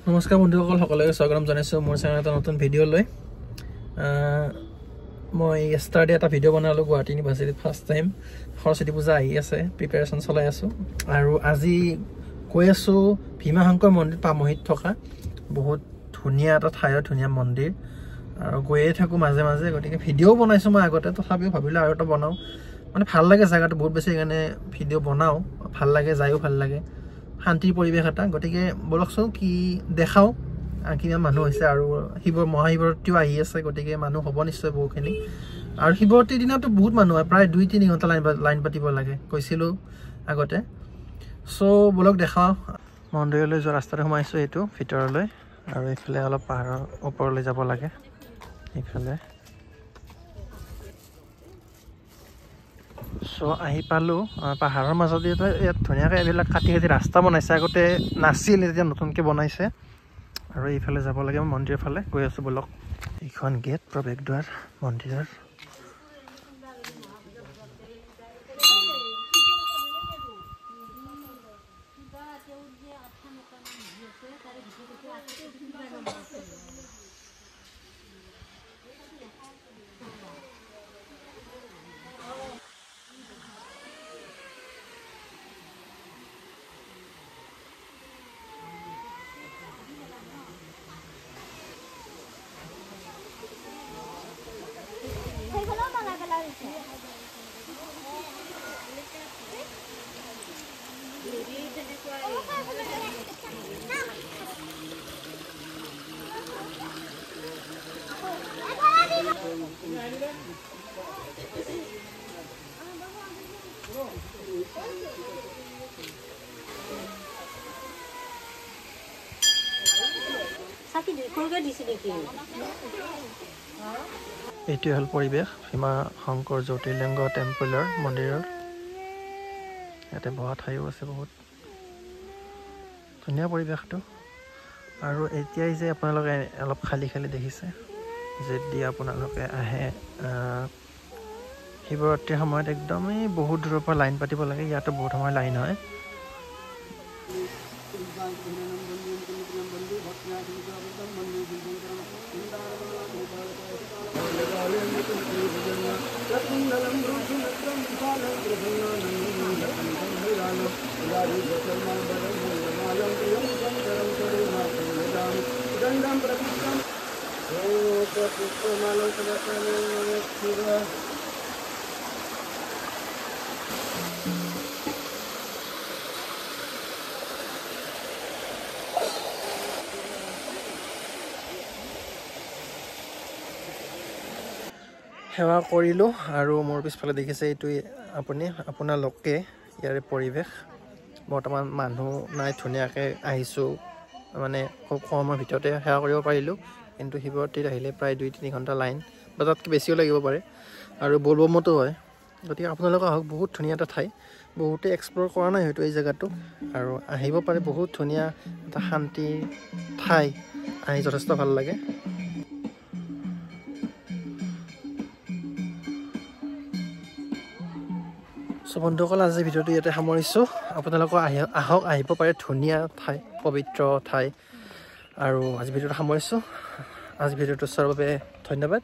নমস্কাৰ বন্ধুসকল, সকলোকে স্বাগতম জনাইছোঁ মোৰ চেনেলত এটা নতুন ভিডিঅ' লৈ। মই য়েষ্টাৰডে এটা ভিডিঅ' বনালোঁ গুৱাহাটী ইউনিভাৰ্চিটিত ফাৰ্ষ্ট টাইম। সৰস্বতী পূজা আহি আছে, প্ৰিপেৰেশ্যন চলাই আছোঁ। আৰু আজি গৈ আছোঁ ভীমা শংকৰ মন্দিৰ পামহিত থকা বহুত ধুনীয়া এটা ঠাইৰ ধুনীয়া মন্দিৰ, আৰু গৈয়ে থাকোঁ মাজে মাজে। গতিকে ভিডিঅ'ও বনাইছোঁ মই আগতে, তথাপিও ভাবিলোঁ আৰু এটা বনাওঁ। মানে ভাল লাগে জেগাটো বহুত বেছি, সেইকাৰণে ভিডিঅ' বনাওঁ। ভাল লাগে, যায়ো ভাল লাগে, শান্তিৰ পৰিৱেশ এটা। গতিকে বলকচোন কি দেখাওঁ, কিমান মানুহ হৈছে। আৰু মহাশিৱৰাত্ৰিও আহি আছে, গতিকে মানুহ হ'ব নিশ্চয় বহুখিনি। আৰু শিৱৰাত্ৰিৰ দিনতো বহুত মানুহ হয়, প্ৰায় 2-3 ঘণ্টা লাইন পাতিব লাগে, কৈছিলোঁ আগতে। চ' বলক দেখাওঁ। মন্দিৰলৈ যোৱা ৰাস্তাটো সোমাইছোঁ এইটো ভিতৰলৈ, আৰু এইফালে অলপ পাহাৰৰ ওপৰলৈ যাব লাগে। এইফালে চ' আহি পালোঁ পাহাৰৰ মাজত। ইয়াত ধুনীয়াকৈ এইবিলাক কাটি ৰাস্তা বনাইছে, আগতে নাছিল, এতিয়া নতুনকৈ বনাইছে। আৰু এইফালে যাব লাগে মন্দিৰৰ ফালে, গৈ আছোঁ বলক। এইখন গেট, প্ৰৱেশদ্বাৰ মন্দিৰৰ। এইটোৱে হ'ল পৰিৱেশ ভীমা শংকৰ জ্যোতিৰ্লিংগ টেম্পলৰ মন্দিৰৰ। ইয়াতে বহা ঠাইও আছে, বহুত ধুনীয়া পৰিৱেশটো। আৰু এতিয়াই যে আপোনালোকে অলপ খালী দেখিছে, যদি আপোনালোকে আহে শিৱৰাত্ৰিৰ সময়ত, একদমেই বহুত দূৰৰ পৰা লাইন পাতিব লাগে। ইয়াতো বহুত সময় লাইন হয়। সেৱা কৰিলোঁ, আৰু মোৰ পিছফালে দেখিছে এইটোৱে আপোনালোকে ইয়াৰে পৰিৱেশ। বৰ্তমান মানুহ নাই, ধুনীয়াকৈ আহিছোঁ, মানে খুব কমৰ ভিতৰতে সেৱা কৰিব পাৰিলোঁ। কিন্তু শিৱৰাত্ৰিত আহিলে প্ৰায় 2-3 ঘণ্টা লাইন, বা তাতকৈ বেছিও লাগিব পাৰে। আৰু বলবমতো হয়। গতিকে আপোনালোকে আহক, বহুত ধুনীয়া এটা ঠাই, বহুতে এক্সপ্ল'ৰ কৰা নাই হয়তো এই জেগাটো, আৰু আহিব পাৰে। বহুত ধুনীয়া এটা শান্তিৰ ঠাই, আহি যথেষ্ট ভাল লাগে। চ' বন্ধুসকল, আজিৰ ভিডিঅ'টো ইয়াতে সামৰিছোঁ। আপোনালোকৰ আহিব পাৰে, ধুনীয়া ঠাই, পবিত্ৰ ঠাই। আৰু আজিৰ ভিডিঅ'টো সামৰিছোঁ। আজিৰ ভিডিঅ'টো চোৱাৰ বাবে ধন্যবাদ।